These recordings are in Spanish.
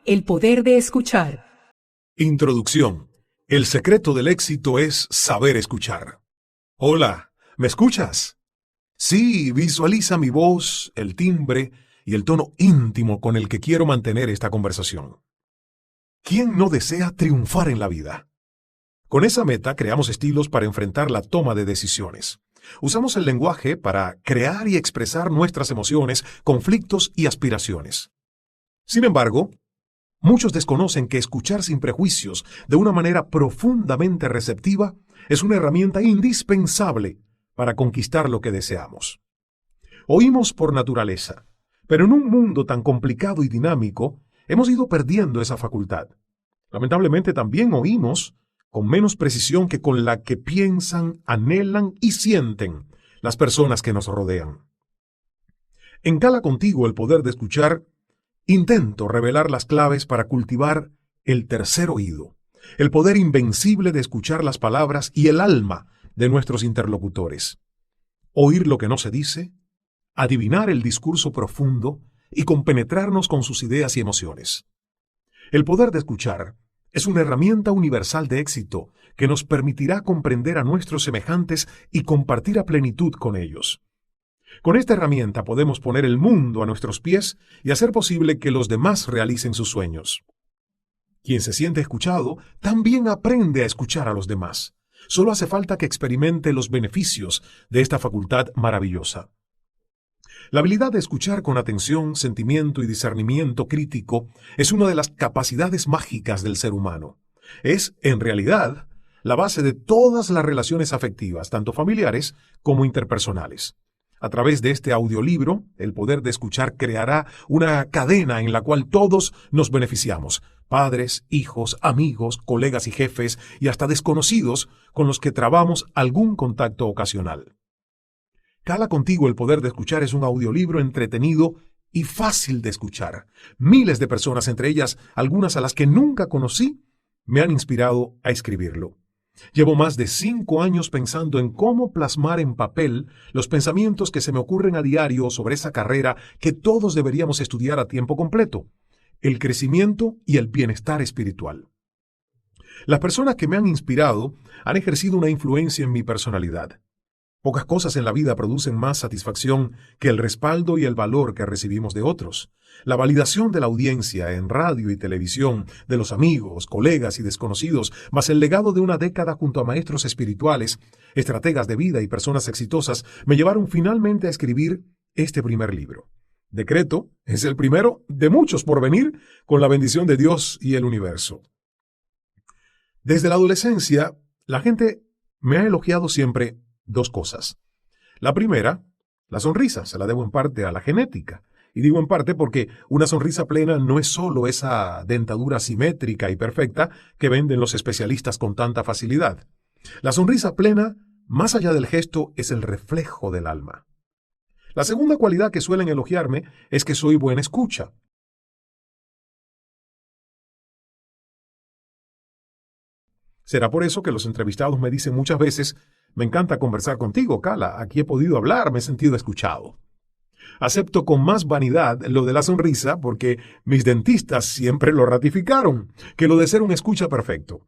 El poder de escuchar. Introducción. El secreto del éxito es saber escuchar. Hola, ¿me escuchas? Sí, visualiza mi voz, el timbre y el tono íntimo con el que quiero mantener esta conversación. ¿Quién no desea triunfar en la vida? Con esa meta creamos estilos para enfrentar la toma de decisiones. Usamos el lenguaje para crear y expresar nuestras emociones, conflictos y aspiraciones. Sin embargo, muchos desconocen que escuchar sin prejuicios, de una manera profundamente receptiva, es una herramienta indispensable para conquistar lo que deseamos. Oímos por naturaleza, pero en un mundo tan complicado y dinámico, hemos ido perdiendo esa facultad. Lamentablemente también oímos con menos precisión que con la que piensan, anhelan y sienten las personas que nos rodean. En Cala Contigo el poder de escuchar, intento revelar las claves para cultivar el tercer oído, el poder invencible de escuchar las palabras y el alma de nuestros interlocutores. Oír lo que no se dice, adivinar el discurso profundo y compenetrarnos con sus ideas y emociones. El poder de escuchar es una herramienta universal de éxito que nos permitirá comprender a nuestros semejantes y compartir a plenitud con ellos. Con esta herramienta podemos poner el mundo a nuestros pies y hacer posible que los demás realicen sus sueños. Quien se siente escuchado también aprende a escuchar a los demás. Solo hace falta que experimente los beneficios de esta facultad maravillosa. La habilidad de escuchar con atención, sentimiento y discernimiento crítico es una de las capacidades mágicas del ser humano. Es, en realidad, la base de todas las relaciones afectivas, tanto familiares como interpersonales. A través de este audiolibro, el poder de escuchar creará una cadena en la cual todos nos beneficiamos. Padres, hijos, amigos, colegas y jefes, y hasta desconocidos con los que trabamos algún contacto ocasional. Cala Contigo el poder de escuchar es un audiolibro entretenido y fácil de escuchar. Miles de personas, entre ellas algunas a las que nunca conocí, me han inspirado a escribirlo. Llevo más de 5 años pensando en cómo plasmar en papel los pensamientos que se me ocurren a diario sobre esa carrera que todos deberíamos estudiar a tiempo completo: el crecimiento y el bienestar espiritual. Las personas que me han inspirado han ejercido una influencia en mi personalidad. Pocas cosas en la vida producen más satisfacción que el respaldo y el valor que recibimos de otros. La validación de la audiencia en radio y televisión, de los amigos, colegas y desconocidos, más el legado de una década junto a maestros espirituales, estrategas de vida y personas exitosas, me llevaron finalmente a escribir este primer libro. Decreto es el primero de muchos por venir, con la bendición de Dios y el universo. Desde la adolescencia, la gente me ha elogiado siempre 2 cosas. La primera, la sonrisa, se la debo en parte a la genética. Y digo en parte porque una sonrisa plena no es solo esa dentadura simétrica y perfecta que venden los especialistas con tanta facilidad. La sonrisa plena, más allá del gesto, es el reflejo del alma. La segunda cualidad que suelen elogiarme es que soy buena escucha. Será por eso que los entrevistados me dicen muchas veces: me encanta conversar contigo, Cala, aquí he podido hablar, me he sentido escuchado. Acepto con más vanidad lo de la sonrisa porque mis dentistas siempre lo ratificaron, que lo de ser un escucha perfecto.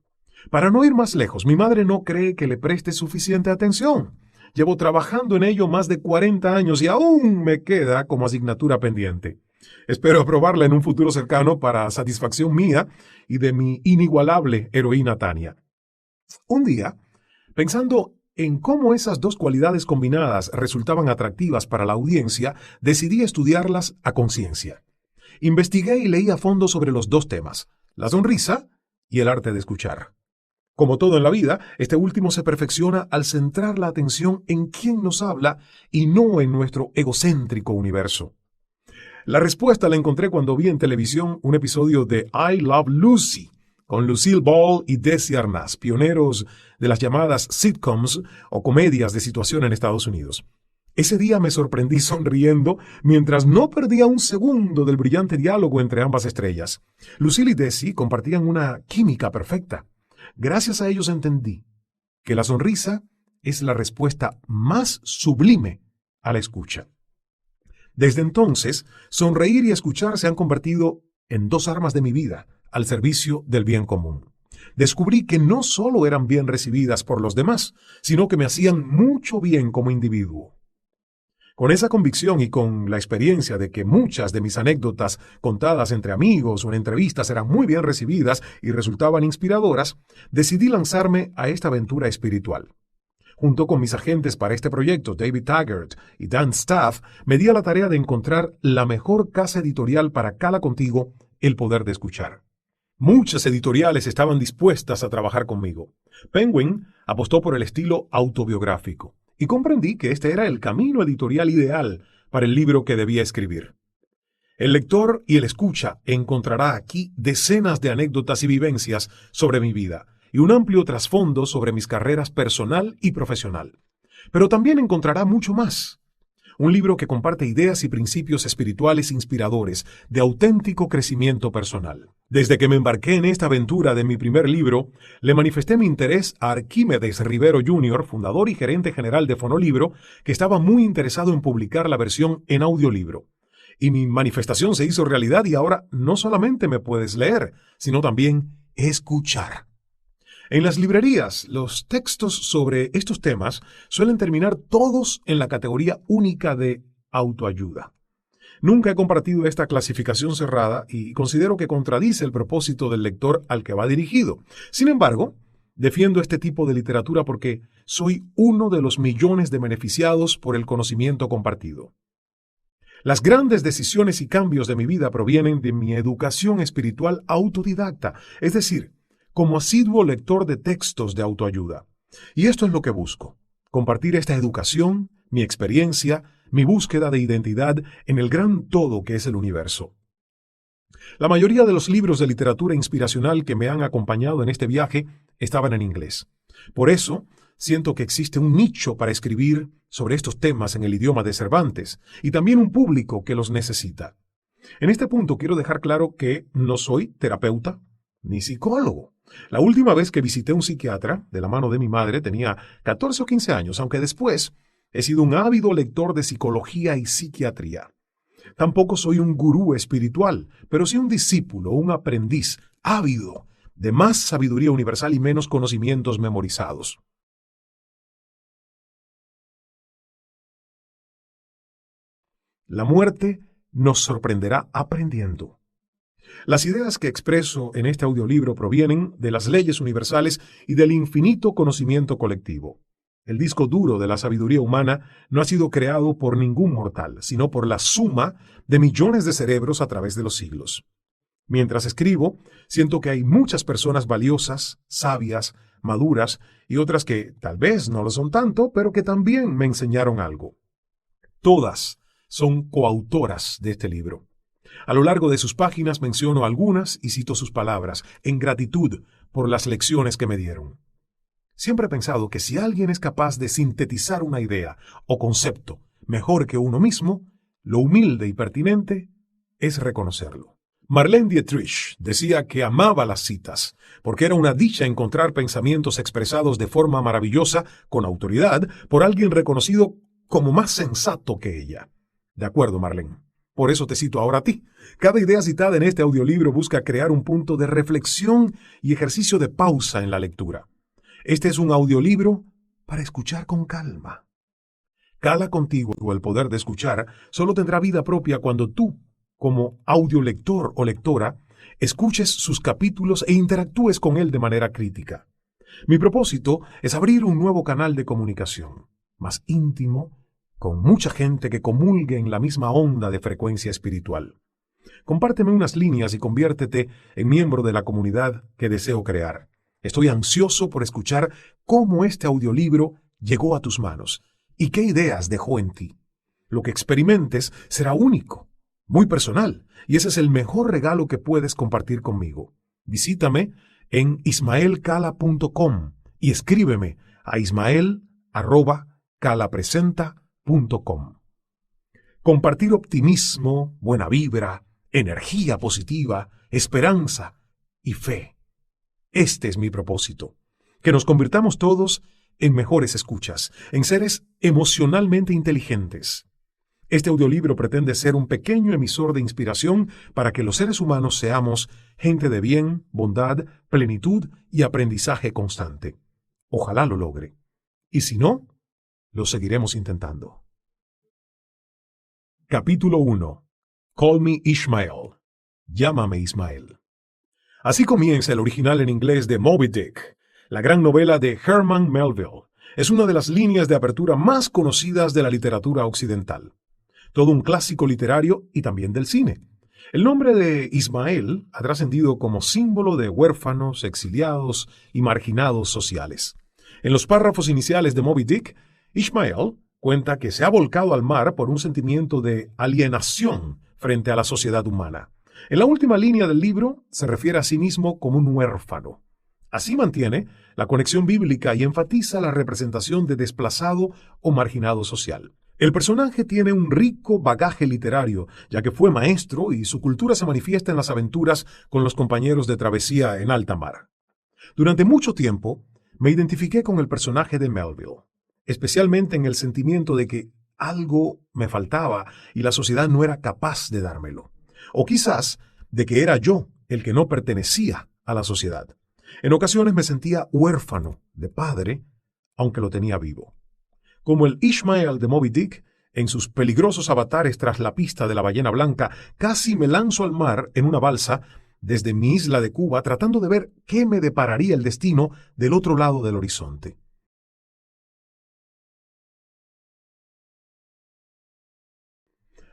Para no ir más lejos, mi madre no cree que le preste suficiente atención. Llevo trabajando en ello más de 40 años y aún me queda como asignatura pendiente. Espero aprobarla en un futuro cercano para satisfacción mía y de mi inigualable heroína Tania. Un día, pensando en cómo esas 2 cualidades combinadas resultaban atractivas para la audiencia, decidí estudiarlas a conciencia. Investigué y leí a fondo sobre los 2 temas, la sonrisa y el arte de escuchar. Como todo en la vida, este último se perfecciona al centrar la atención en quien nos habla y no en nuestro egocéntrico universo. La respuesta la encontré cuando vi en televisión un episodio de I Love Lucy, con Lucille Ball y Desi Arnaz, pioneros de las llamadas sitcoms o comedias de situación en Estados Unidos. Ese día me sorprendí sonriendo mientras no perdía un segundo del brillante diálogo entre ambas estrellas. Lucille y Desi compartían una química perfecta. Gracias a ellos entendí que la sonrisa es la respuesta más sublime a la escucha. Desde entonces, sonreír y escuchar se han convertido en 2 armas de mi vida al servicio del bien común. Descubrí que no solo eran bien recibidas por los demás, sino que me hacían mucho bien como individuo. Con esa convicción y con la experiencia de que muchas de mis anécdotas contadas entre amigos o en entrevistas eran muy bien recibidas y resultaban inspiradoras, decidí lanzarme a esta aventura espiritual. Junto con mis agentes para este proyecto, David Taggart y Dan Staff, me di a la tarea de encontrar la mejor casa editorial para Cala Contigo, El Poder de Escuchar. Muchas editoriales estaban dispuestas a trabajar conmigo. Penguin apostó por el estilo autobiográfico y comprendí que este era el camino editorial ideal para el libro que debía escribir. El lector y el escucha encontrará aquí decenas de anécdotas y vivencias sobre mi vida y un amplio trasfondo sobre mis carreras personal y profesional. Pero también encontrará mucho más. Un libro que comparte ideas y principios espirituales inspiradores de auténtico crecimiento personal. Desde que me embarqué en esta aventura de mi primer libro, le manifesté mi interés a Arquímedes Rivero Jr., fundador y gerente general de Fonolibro, que estaba muy interesado en publicar la versión en audiolibro. Y mi manifestación se hizo realidad y ahora no solamente me puedes leer, sino también escuchar. En las librerías, los textos sobre estos temas suelen terminar todos en la categoría única de autoayuda. Nunca he compartido esta clasificación cerrada y considero que contradice el propósito del lector al que va dirigido. Sin embargo, defiendo este tipo de literatura porque soy uno de los millones de beneficiados por el conocimiento compartido. Las grandes decisiones y cambios de mi vida provienen de mi educación espiritual autodidacta, es decir, como asiduo lector de textos de autoayuda. Y esto es lo que busco: compartir esta educación, mi experiencia, mi búsqueda de identidad en el gran todo que es el universo. La mayoría de los libros de literatura inspiracional que me han acompañado en este viaje estaban en inglés. Por eso, siento que existe un nicho para escribir sobre estos temas en el idioma de Cervantes y también un público que los necesita. En este punto quiero dejar claro que no soy terapeuta ni psicólogo. La última vez que visité un psiquiatra, de la mano de mi madre, tenía 14 o 15 años, aunque después he sido un ávido lector de psicología y psiquiatría. Tampoco soy un gurú espiritual, pero sí un discípulo, un aprendiz ávido de más sabiduría universal y menos conocimientos memorizados. La muerte nos sorprenderá aprendiendo. Las ideas que expreso en este audiolibro provienen de las leyes universales y del infinito conocimiento colectivo. El disco duro de la sabiduría humana no ha sido creado por ningún mortal, sino por la suma de millones de cerebros a través de los siglos. Mientras escribo, siento que hay muchas personas valiosas, sabias, maduras y otras que tal vez no lo son tanto, pero que también me enseñaron algo. Todas son coautoras de este libro. A lo largo de sus páginas menciono algunas y cito sus palabras, en gratitud por las lecciones que me dieron. Siempre he pensado que si alguien es capaz de sintetizar una idea o concepto mejor que uno mismo, lo humilde y pertinente es reconocerlo. Marlene Dietrich decía que amaba las citas, porque era una dicha encontrar pensamientos expresados de forma maravillosa, con autoridad, por alguien reconocido como más sensato que ella. De acuerdo, Marlene. Por eso te cito ahora a ti. Cada idea citada en este audiolibro busca crear un punto de reflexión y ejercicio de pausa en la lectura. Este es un audiolibro para escuchar con calma. Cala Contigo, el poder de escuchar, solo tendrá vida propia cuando tú, como audiolector o lectora, escuches sus capítulos e interactúes con él de manera crítica. Mi propósito es abrir un nuevo canal de comunicación, más íntimo, con mucha gente que comulgue en la misma onda de frecuencia espiritual. Compárteme unas líneas y conviértete en miembro de la comunidad que deseo crear. Estoy ansioso por escuchar cómo este audiolibro llegó a tus manos y qué ideas dejó en ti. Lo que experimentes será único, muy personal, y ese es el mejor regalo que puedes compartir conmigo. Visítame en ismaelcala.com y escríbeme a ismael@calapresenta.com. Compartir optimismo, buena vibra, energía positiva, esperanza y fe. Este es mi propósito. Que nos convirtamos todos en mejores escuchas, en seres emocionalmente inteligentes. Este audiolibro pretende ser un pequeño emisor de inspiración para que los seres humanos seamos gente de bien, bondad, plenitud y aprendizaje constante. Ojalá lo logre. Y si no, lo seguiremos intentando. Capítulo 1. Call me Ishmael. Llámame Ismael. Así comienza el original en inglés de Moby Dick, la gran novela de Herman Melville. Es una de las líneas de apertura más conocidas de la literatura occidental. Todo un clásico literario y también del cine. El nombre de Ismael ha trascendido como símbolo de huérfanos, exiliados y marginados sociales. En los párrafos iniciales de Moby Dick, Ishmael cuenta que se ha volcado al mar por un sentimiento de alienación frente a la sociedad humana. En la última línea del libro se refiere a sí mismo como un huérfano. Así mantiene la conexión bíblica y enfatiza la representación de desplazado o marginado social. El personaje tiene un rico bagaje literario, ya que fue maestro y su cultura se manifiesta en las aventuras con los compañeros de travesía en alta mar. Durante mucho tiempo me identifiqué con el personaje de Melville, especialmente en el sentimiento de que algo me faltaba y la sociedad no era capaz de dármelo. O quizás de que era yo el que no pertenecía a la sociedad. En ocasiones me sentía huérfano de padre, aunque lo tenía vivo. Como el Ishmael de Moby Dick, en sus peligrosos avatares tras la pista de la ballena blanca, casi me lanzo al mar en una balsa desde mi isla de Cuba tratando de ver qué me depararía el destino del otro lado del horizonte.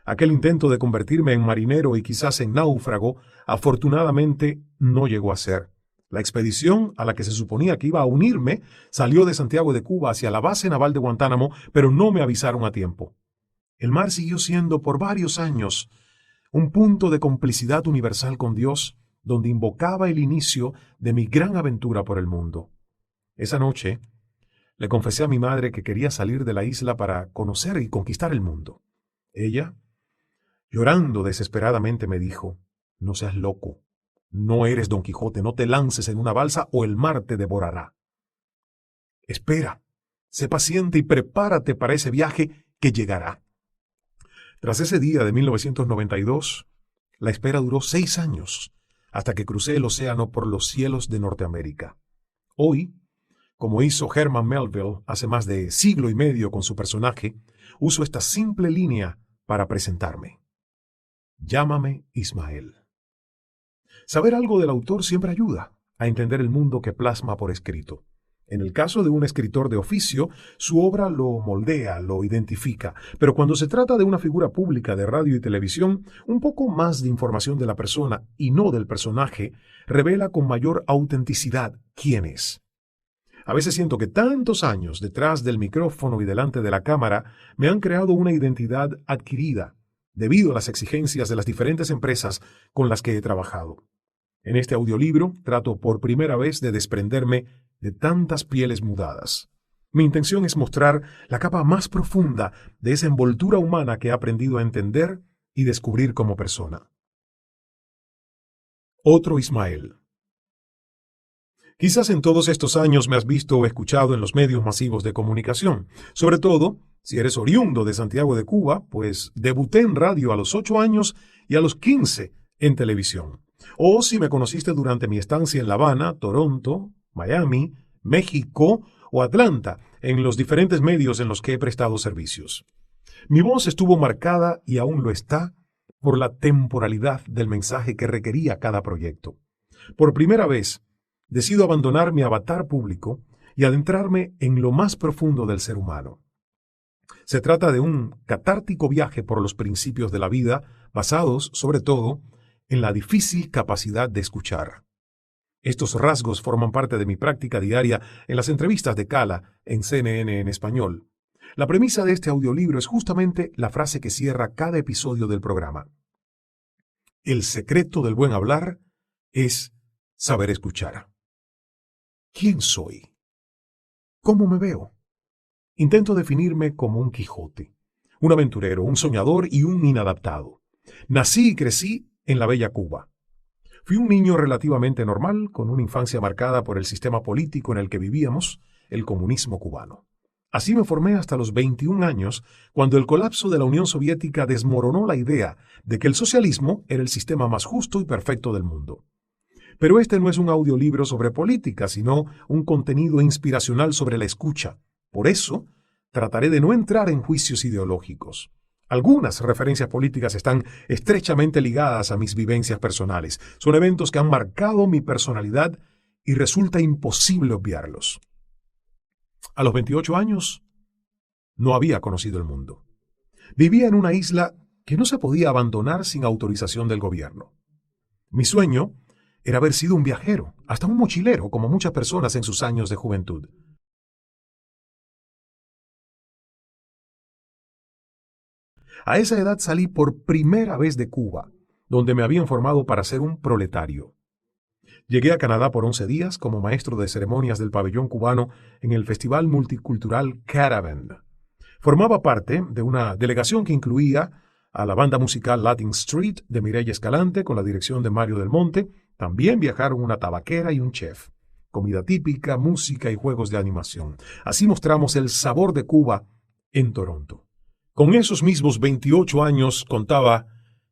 Aquel intento de convertirme en marinero y quizás en náufrago, afortunadamente no llegó a ser. La expedición a la que se suponía que iba a unirme salió de Santiago de Cuba hacia la base naval de Guantánamo, pero no me avisaron a tiempo. El mar siguió siendo por varios años un punto de complicidad universal con Dios, donde invocaba el inicio de mi gran aventura por el mundo. Esa noche le confesé a mi madre que quería salir de la isla para conocer y conquistar el mundo. Ella, llorando desesperadamente, me dijo: «No seas loco. No eres Don Quijote, no te lances en una balsa o el mar te devorará. Espera, sé paciente y prepárate para ese viaje que llegará». Tras ese día de 1992, la espera duró 6 años, hasta que crucé el océano por los cielos de Norteamérica. Hoy, como hizo Herman Melville hace más de siglo y medio con su personaje, uso esta simple línea para presentarme. Llámame Ismael. Saber algo del autor siempre ayuda a entender el mundo que plasma por escrito. En el caso de un escritor de oficio, su obra lo moldea, lo identifica, pero cuando se trata de una figura pública de radio y televisión, un poco más de información de la persona y no del personaje revela con mayor autenticidad quién es. A veces siento que tantos años detrás del micrófono y delante de la cámara me han creado una identidad adquirida debido a las exigencias de las diferentes empresas con las que he trabajado. En este audiolibro trato por primera vez de desprenderme de tantas pieles mudadas. Mi intención es mostrar la capa más profunda de esa envoltura humana que he aprendido a entender y descubrir como persona. Otro Ismael. Quizás en todos estos años me has visto o escuchado en los medios masivos de comunicación. Sobre todo, si eres oriundo de Santiago de Cuba, pues debuté en radio a los 8 años y a los 15 en televisión. O si me conociste durante mi estancia en La Habana, Toronto, Miami, México o Atlanta, en los diferentes medios en los que he prestado servicios. Mi voz estuvo marcada y aún lo está por la temporalidad del mensaje que requería cada proyecto. Por primera vez, decido abandonar mi avatar público y adentrarme en lo más profundo del ser humano. Se trata de un catártico viaje por los principios de la vida, basados, sobre todo, en la difícil capacidad de escuchar. Estos rasgos forman parte de mi práctica diaria en las entrevistas de Cala en CNN en español. La premisa de este audiolibro es justamente la frase que cierra cada episodio del programa. El secreto del buen hablar es saber escuchar. ¿Quién soy? ¿Cómo me veo? Intento definirme como un Quijote, un aventurero, un soñador y un inadaptado. Nací y crecí en la bella Cuba. Fui un niño relativamente normal, con una infancia marcada por el sistema político en el que vivíamos, el comunismo cubano. Así me formé hasta los 21 años, cuando el colapso de la Unión Soviética desmoronó la idea de que el socialismo era el sistema más justo y perfecto del mundo. Pero este no es un audiolibro sobre política, sino un contenido inspiracional sobre la escucha. Por eso, trataré de no entrar en juicios ideológicos. Algunas referencias políticas están estrechamente ligadas a mis vivencias personales. Son eventos que han marcado mi personalidad y resulta imposible obviarlos. A los 28 años, no había conocido el mundo. Vivía en una isla que no se podía abandonar sin autorización del gobierno. Mi sueño era haber sido un viajero, hasta un mochilero, como muchas personas en sus años de juventud. A esa edad salí por primera vez de Cuba, donde me habían formado para ser un proletario. Llegué a Canadá por 11 días como maestro de ceremonias del pabellón cubano en el Festival Multicultural Caravan. Formaba parte de una delegación que incluía a la banda musical Latin Street de Mireya Escalante con la dirección de Mario del Monte. También viajaron una tabaquera y un chef. Comida típica, música y juegos de animación. Así mostramos el sabor de Cuba en Toronto. Con esos mismos 28 años contaba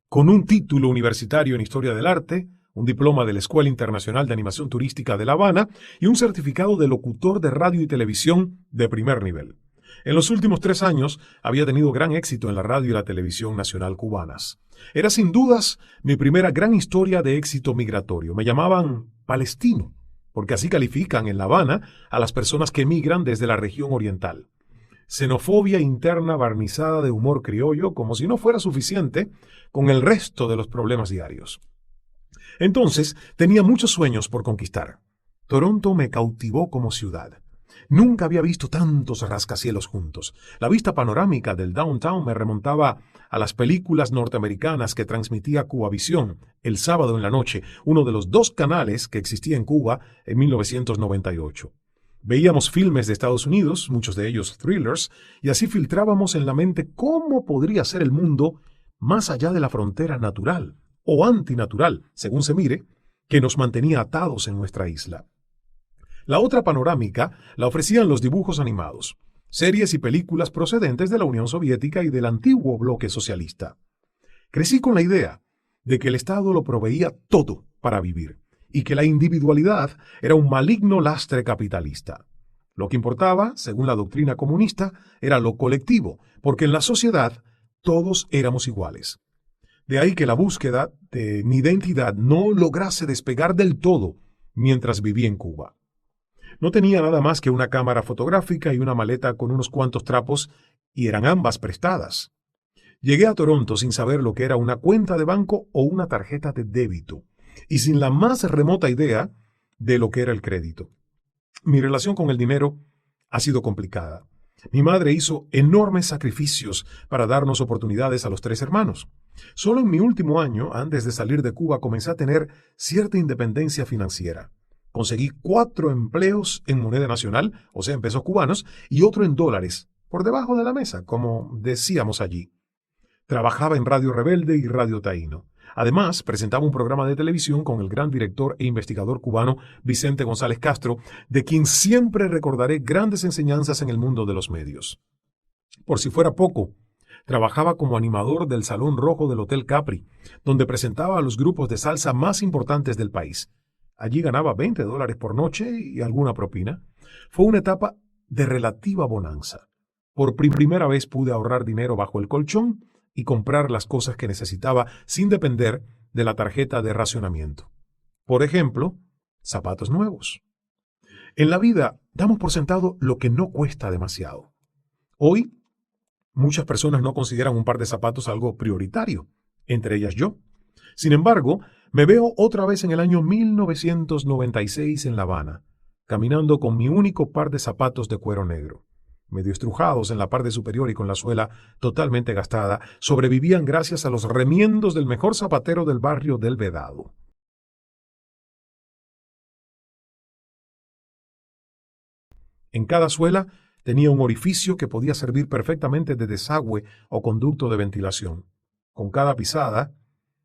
con un título universitario en Historia del Arte, un diploma de la Escuela Internacional de Animación Turística de La Habana y un certificado de locutor de radio y televisión de primer nivel. En los últimos 3 años había tenido gran éxito en la radio y la televisión nacional cubanas. Era sin dudas mi primera gran historia de éxito migratorio. Me llamaban palestino, porque así califican en La Habana a las personas que emigran desde la región oriental. Xenofobia interna barnizada de humor criollo, como si no fuera suficiente con el resto de los problemas diarios. Entonces, tenía muchos sueños por conquistar. Toronto me cautivó como ciudad. Nunca había visto tantos rascacielos juntos. La vista panorámica del downtown me remontaba a las películas norteamericanas que transmitía Cubavisión el sábado en la noche, uno de los 2 canales que existía en Cuba en 1998. Veíamos filmes de Estados Unidos, muchos de ellos thrillers, y así filtrábamos en la mente cómo podría ser el mundo más allá de la frontera natural o antinatural, según se mire, que nos mantenía atados en nuestra isla. La otra panorámica la ofrecían los dibujos animados, series y películas procedentes de la Unión Soviética y del antiguo bloque socialista. Crecí con la idea de que el Estado lo proveía todo para vivir y que la individualidad era un maligno lastre capitalista. Lo que importaba, según la doctrina comunista, era lo colectivo, porque en la sociedad todos éramos iguales. De ahí que la búsqueda de mi identidad no lograse despegar del todo mientras vivía en Cuba. No tenía nada más que una cámara fotográfica y una maleta con unos cuantos trapos, y eran ambas prestadas. Llegué a Toronto sin saber lo que era una cuenta de banco o una tarjeta de débito, y sin la más remota idea de lo que era el crédito. Mi relación con el dinero ha sido complicada. Mi madre hizo enormes sacrificios para darnos oportunidades a los 3 hermanos. Solo en mi último año, antes de salir de Cuba, comencé a tener cierta independencia financiera. Conseguí 4 empleos en moneda nacional, o sea, en pesos cubanos, y otro en dólares, por debajo de la mesa, como decíamos allí. Trabajaba en Radio Rebelde y Radio Taíno. Además, presentaba un programa de televisión con el gran director e investigador cubano Vicente González Castro, de quien siempre recordaré grandes enseñanzas en el mundo de los medios. Por si fuera poco, trabajaba como animador del Salón Rojo del Hotel Capri, donde presentaba a los grupos de salsa más importantes del país. Allí ganaba $20 por noche y alguna propina. Fue una etapa de relativa bonanza. Por primera vez pude ahorrar dinero bajo el colchón y comprar las cosas que necesitaba sin depender de la tarjeta de racionamiento. Por ejemplo, zapatos nuevos. En la vida damos por sentado lo que no cuesta demasiado. Hoy, muchas personas no consideran un par de zapatos algo prioritario, entre ellas yo. Sin embargo, me veo otra vez en el año 1996 en La Habana, caminando con mi único par de zapatos de cuero negro. Medio estrujados en la parte superior y con la suela totalmente gastada, sobrevivían gracias a los remiendos del mejor zapatero del barrio del Vedado. En cada suela tenía un orificio que podía servir perfectamente de desagüe o conducto de ventilación. Con cada pisada,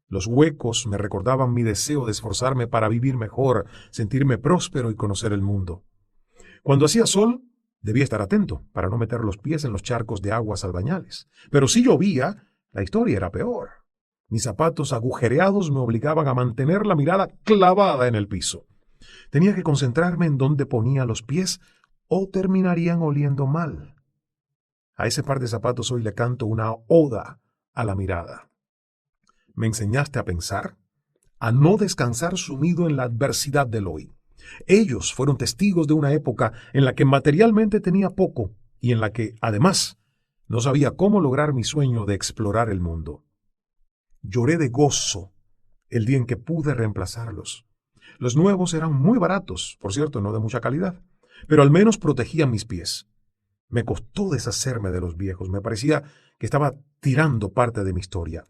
los huecos me recordaban mi deseo de esforzarme para vivir mejor, sentirme próspero y conocer el mundo. Cuando hacía sol, Debía estar atento para no meter los pies en los charcos de aguas albañales. Pero si llovía, la historia era peor. Mis zapatos agujereados me obligaban a mantener la mirada clavada en el piso. Tenía que concentrarme en dónde ponía los pies o terminarían oliendo mal. A ese par de zapatos hoy le canto una oda a la mirada. Me enseñaste a pensar, a no descansar sumido en la adversidad del hoy. Ellos fueron testigos de una época en la que materialmente tenía poco y en la que, además, no sabía cómo lograr mi sueño de explorar el mundo. Lloré de gozo el día en que pude reemplazarlos. Los nuevos eran muy baratos, por cierto, no de mucha calidad, pero al menos protegían mis pies. Me costó deshacerme de los viejos, me parecía que estaba tirando parte de mi historia.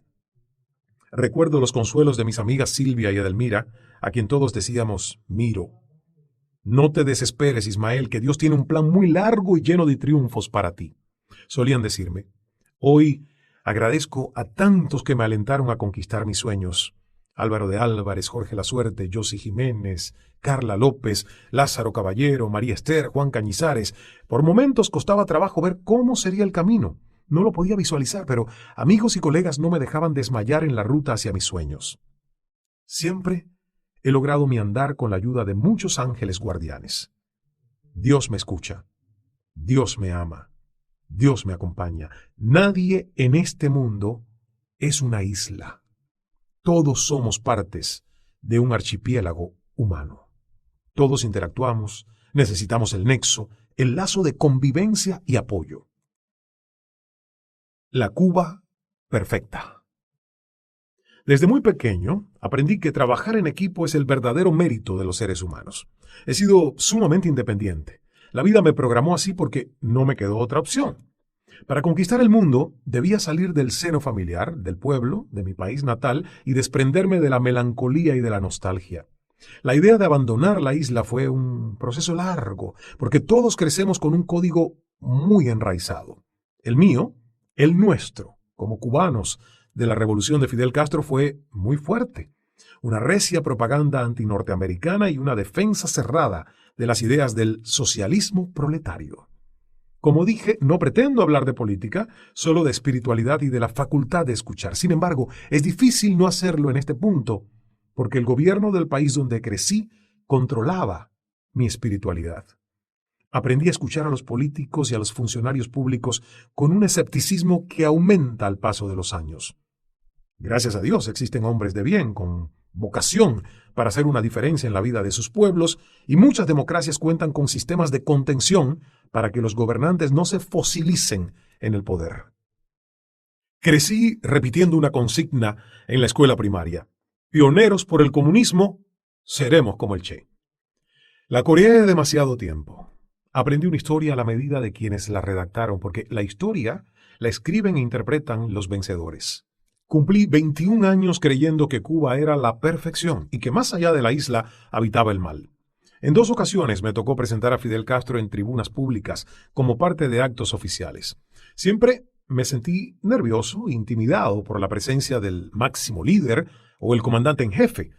Recuerdo los consuelos de mis amigas Silvia y Edelmira, a quien todos decíamos Miro. No te desesperes, Ismael, que Dios tiene un plan muy largo y lleno de triunfos para ti. Solían decirme. Hoy agradezco a tantos que me alentaron a conquistar mis sueños. Álvaro de Álvarez, Jorge Lasuerte, Yossi Jiménez, Carla López, Lázaro Caballero, María Esther, Juan Cañizares. Por momentos costaba trabajo ver cómo sería el camino. No lo podía visualizar, pero amigos y colegas no me dejaban desmayar en la ruta hacia mis sueños. Siempre he logrado mi andar con la ayuda de muchos ángeles guardianes. Dios me escucha. Dios me ama. Dios me acompaña. Nadie en este mundo es una isla. Todos somos partes de un archipiélago humano. Todos interactuamos, necesitamos el nexo, el lazo de convivencia y apoyo. La Cuba perfecta. Desde muy pequeño aprendí que trabajar en equipo es el verdadero mérito de los seres humanos. He sido sumamente independiente. La vida me programó así porque no me quedó otra opción. Para conquistar el mundo debía salir del seno familiar, del pueblo, de mi país natal y desprenderme de la melancolía y de la nostalgia. La idea de abandonar la isla fue un proceso largo, porque todos crecemos con un código muy enraizado. El mío, el nuestro, como cubanos de la revolución de Fidel Castro, fue muy fuerte. Una recia propaganda antinorteamericana y una defensa cerrada de las ideas del socialismo proletario. Como dije, no pretendo hablar de política, solo de espiritualidad y de la facultad de escuchar. Sin embargo, es difícil no hacerlo en este punto, porque el gobierno del país donde crecí controlaba mi espiritualidad. Aprendí a escuchar a los políticos y a los funcionarios públicos con un escepticismo que aumenta al paso de los años. Gracias a Dios existen hombres de bien, con vocación para hacer una diferencia en la vida de sus pueblos, y muchas democracias cuentan con sistemas de contención para que los gobernantes no se fosilicen en el poder. Crecí repitiendo una consigna en la escuela primaria. Pioneros por el comunismo, seremos como el Che. La coreé demasiado tiempo. Aprendí una historia a la medida de quienes la redactaron, porque la historia la escriben e interpretan los vencedores. Cumplí 21 años creyendo que Cuba era la perfección y que más allá de la isla habitaba el mal. En 2 ocasiones me tocó presentar a Fidel Castro en tribunas públicas como parte de actos oficiales. Siempre me sentí nervioso e intimidado por la presencia del máximo líder o el comandante en jefe,